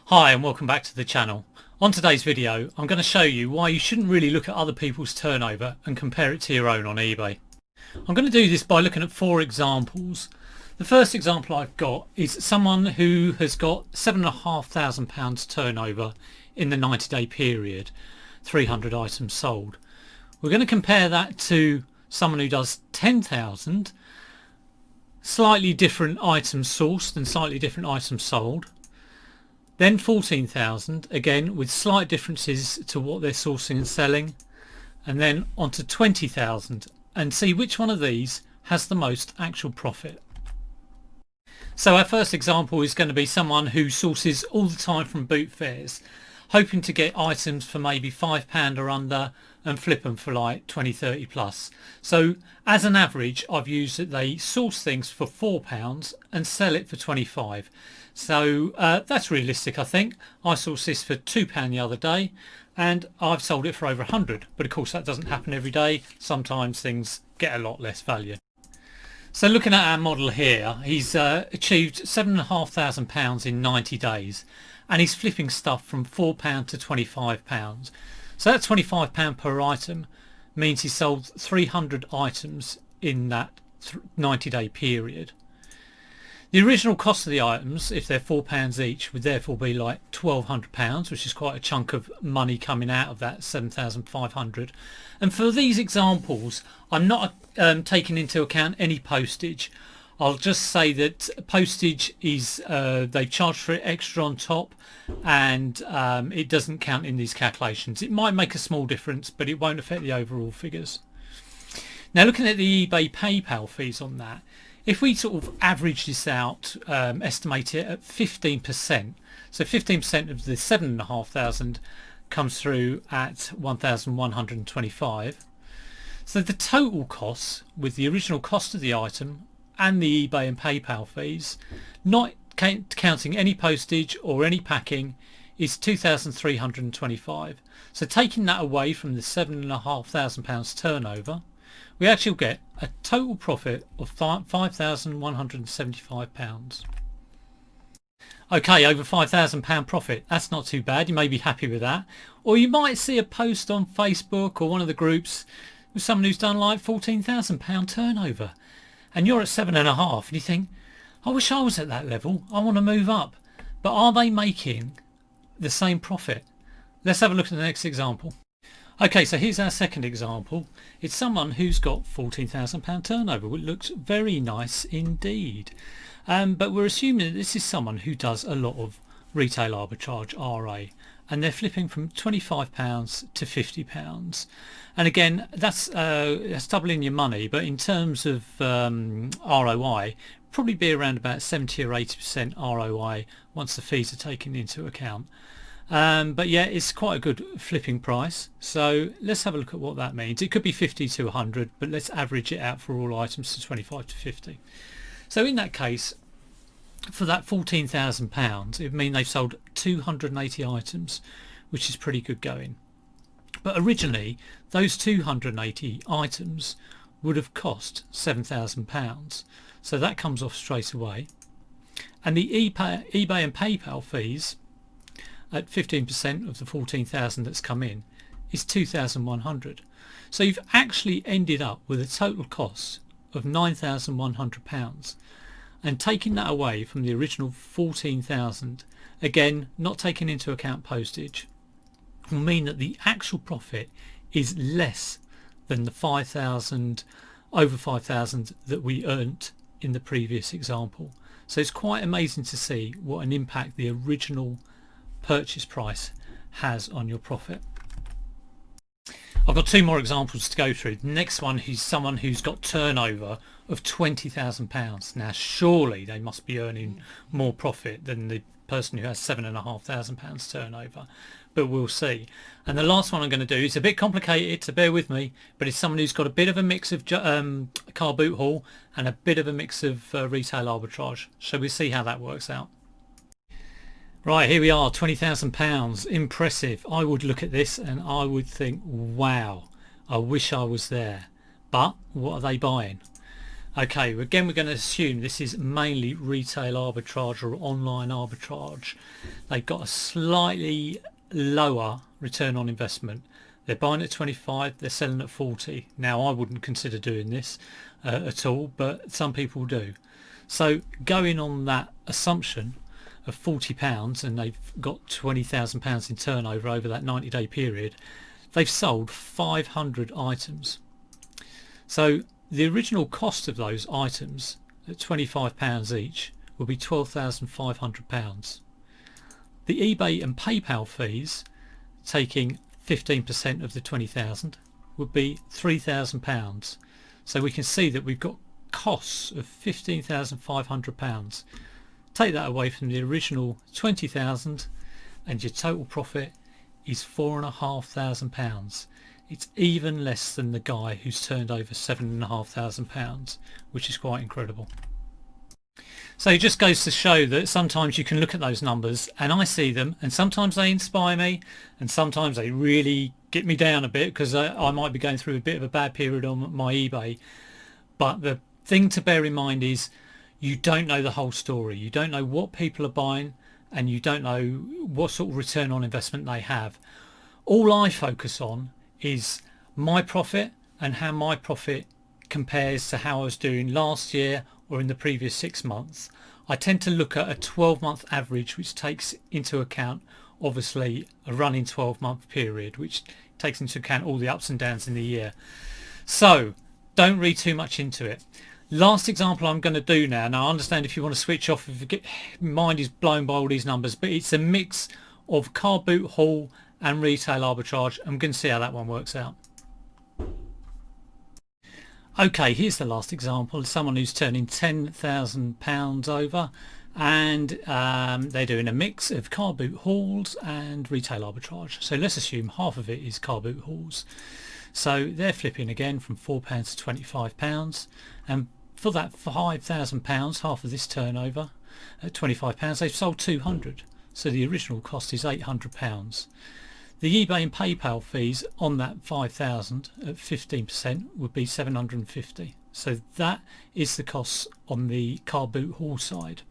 Hi and welcome back to the channel. On today's video I'm going to show you why you shouldn't really look at other people's turnover and compare it to your own on eBay. I'm going to do this by looking at 4 examples. The first example I've got is someone who has got £7,500 turnover in the 90-day period, 300 items sold. We're going to compare that to someone who does 10,000, slightly different items sourced and slightly different items sold. Then 14,000, again with slight differences to what they're sourcing and selling, and then onto 20,000, and see which one of these has the most actual profit. So our first example is going to be someone who sources all the time from boot fairs, hoping to get items for maybe £5 or under and flip them for like 20, 30 plus. So as an average I've used that they source things for £4 and sell it for 25. So that's realistic, I think. I sourced this for £2 the other day and I've sold it for over 100, but of course that doesn't happen every day. Sometimes things get a lot less value. So looking at our model here, he's achieved £7,500 in 90 days and he's flipping stuff from £4 to £25. So that £25 per item means he sold 300 items in that 90-day period. The original cost of the items, if they're £4 each, would therefore be like £1,200, which is quite a chunk of money coming out of that 7,500. And for these examples, I'm not taking into account any postage. I'll just say that postage is they charge for it extra on top, and it doesn't count in these calculations. It might make a small difference, but it won't affect the overall figures. Now looking at the eBay PayPal fees on that, if we sort of average this out, estimate it at 15%, so 15% of the 7,500 comes through at 1,125. So the total costs with the original cost of the item and the eBay and PayPal fees, not counting any postage or any packing, is £2,325. So taking that away from the £7,500 turnover, we actually get a total profit of £5,175. Okay, over £5,000 profit. That's not too bad. You may be happy with that. Or you might see a post on Facebook or one of the groups with someone who's done like £14,000 turnover, and you're at 7.5, and you think, I wish I was at that level. I want to move up. But are they making the same profit? Let's have a look at the next example. Okay, so here's our second example. It's someone who's got £14,000 turnover, which looks very nice indeed. But we're assuming that this is someone who does a lot of retail arbitrage, RA, and they're flipping from £25 to £50. And again, that's doubling your money, but in terms of ROI, probably be around about 70 or 80% ROI once the fees are taken into account. But yeah, it's quite a good flipping price. So let's have a look at what that means. It could be 50 to 100, but let's average it out for all items to 25 to 50. So in that case, for that £14,000, it would mean they've sold 280 items, which is pretty good going. But originally, those 280 items would have cost £7,000. So that comes off straight away. And the eBay and PayPal fees at 15% of the 14,000 that's come in is 2,100. So you've actually ended up with a total cost of £9,100, and taking that away from the original 14,000, again not taking into account postage, will mean that the actual profit is less than the 5,000, over 5,000 that we earned in the previous example. So it's quite amazing to see what an impact the original purchase price has on your profit. I've got 2 more examples to go through. The next one is someone who's got turnover of £20,000. Now surely they must be earning more profit than the person who has £7,500 turnover, but we'll see. And the last one I'm going to do is a bit complicated, so bear with me, but it's someone who's got a bit of a mix of car boot haul and a bit of a mix of retail arbitrage. So we'll see how that works out. Right, here we are, £20,000, impressive. I would look at this and I would think, wow, I wish I was there. But what are they buying? Okay, again we're going to assume this is mainly retail arbitrage or online arbitrage. They've got a slightly lower return on investment. They're buying at 25, they're selling at 40. Now I wouldn't consider doing this at all, but some people do. So going on that assumption of £40 and they've got £20,000 in turnover over that 90-day period, they've sold 500 items. So the original cost of those items at £25 each will be £12,500. The eBay and PayPal fees, taking 15% of the 20,000, would be £3,000. So we can see that we've got costs of £15,500. Take that away from the original 20,000 and your total profit is £4,500. It's even less than the guy who's turned over £7,500, which is quite incredible. So it just goes to show that sometimes you can look at those numbers, and I see them, and sometimes they inspire me and sometimes they really get me down a bit because I might be going through a bit of a bad period on my eBay. But the thing to bear in mind is you don't know the whole story. You don't know what people are buying and you don't know what sort of return on investment they have. All I focus on is my profit and how my profit compares to how I was doing last year or in the previous 6 months. I tend to look at a 12-month average, which takes into account obviously a running 12-month period, which takes into account all the ups and downs in the year. So don't read too much into it. Last example I'm going to do now. Now I understand if you want to switch off, if your mind is blown by all these numbers, but it's a mix of car boot haul and retail arbitrage. I'm going to see how that one works out. Okay, here's the last example. Someone who's turning £10,000 over, and they're doing a mix of car boot hauls and retail arbitrage. So let's assume half of it is car boot hauls. So they're flipping again from £4 to £25, and for that £5,000, half of this turnover at £25, they've sold 200. So the original cost is £800. The eBay and PayPal fees on that 5,000 at 15% would be 750. So that is the costs on the car boot haul side.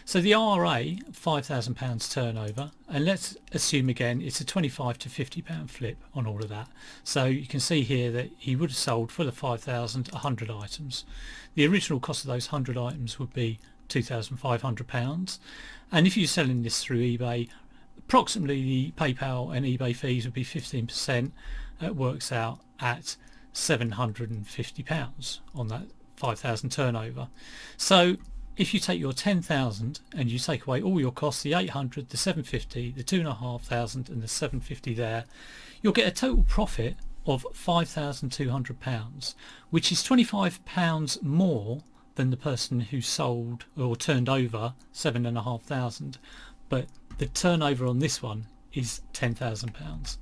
So the RA, £5,000 turnover, and let's assume again it's a £25 to £50 flip on all of that. So you can see here that he would have sold for the 5,000 100 items. The original cost of those 100 items would be £2,500, and if you're selling this through eBay, approximately the PayPal and eBay fees would be 15%. It works out at £750 on that 5,000 turnover. So if you take your 10,000 and you take away all your costs, the 800, the 750, the 2,500 and the 750 there, you'll get a total profit of £5,200, which is £25 more than the person who sold or turned over 7,500, but the turnover on this one is £10,000.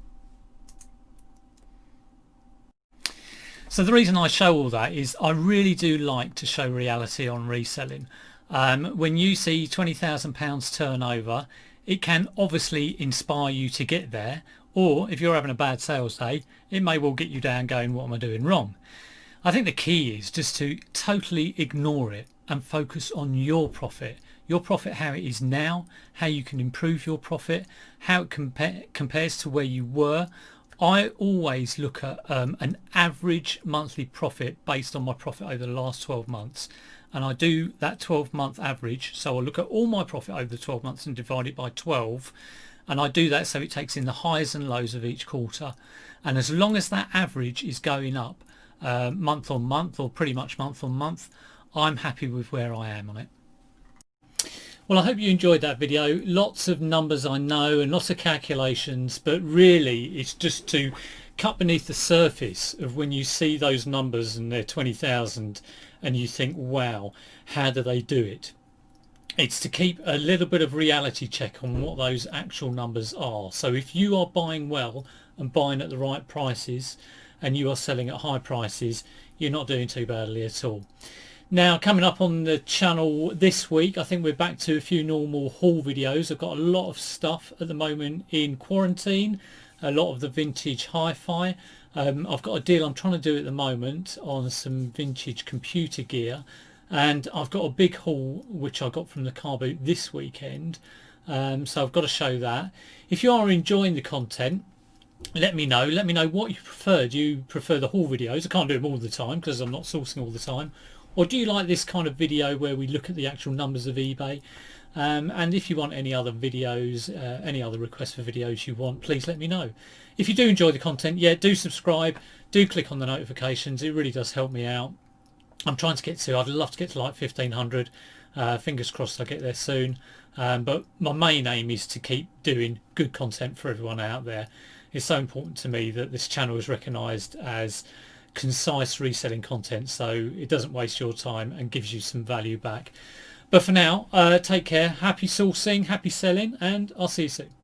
So the reason I show all that is I really do like to show reality on reselling. When you see £20,000 turnover, it can obviously inspire you to get there, or if you're having a bad sales day, it may well get you down going, what am I doing wrong? I think the key is just to totally ignore it and focus on your profit, how it is now, how you can improve your profit, how it compares to where you were. I always look at an average monthly profit based on my profit over the last 12 months, and I do that 12-month average. So I look at all my profit over the 12 months and divide it by 12, and I do that so it takes in the highs and lows of each quarter, and as long as that average is going up month on month, or pretty much month on month, I'm happy with where I am on it. Well, I hope you enjoyed that video. Lots of numbers, I know, and lots of calculations, but really it's just to cut beneath the surface of when you see those numbers and they're 20,000 and you think, wow, how do they do it? It's to keep a little bit of reality check on what those actual numbers are. So if you are buying well and buying at the right prices and you are selling at high prices, you're not doing too badly at all. Now, coming up on the channel this week, I think we're back to a few normal haul videos. I've got a lot of stuff at the moment in quarantine, a lot of the vintage hi-fi, I've got a deal I'm trying to do at the moment on some vintage computer gear, and I've got a big haul which I got from the car boot this weekend. So I've got to show that. If you are enjoying the content, let me know. Let me know what you prefer. Do you prefer the haul videos? I can't do them all the time because I'm not sourcing all the time. Or do you like this kind of video where we look at the actual numbers of eBay? And if you want any other videos, any other requests for videos you want, please let me know. If you do enjoy the content, yeah, do subscribe, do click on the notifications. It really does help me out. I'm trying to get to, I'd love to get to like 1500. Fingers crossed I get there soon. But my main aim is to keep doing good content for everyone out there. It's so important to me that this channel is recognised as concise reselling content, so it doesn't waste your time and gives you some value back. But for now, take care, happy sourcing, happy selling, and I'll see you soon.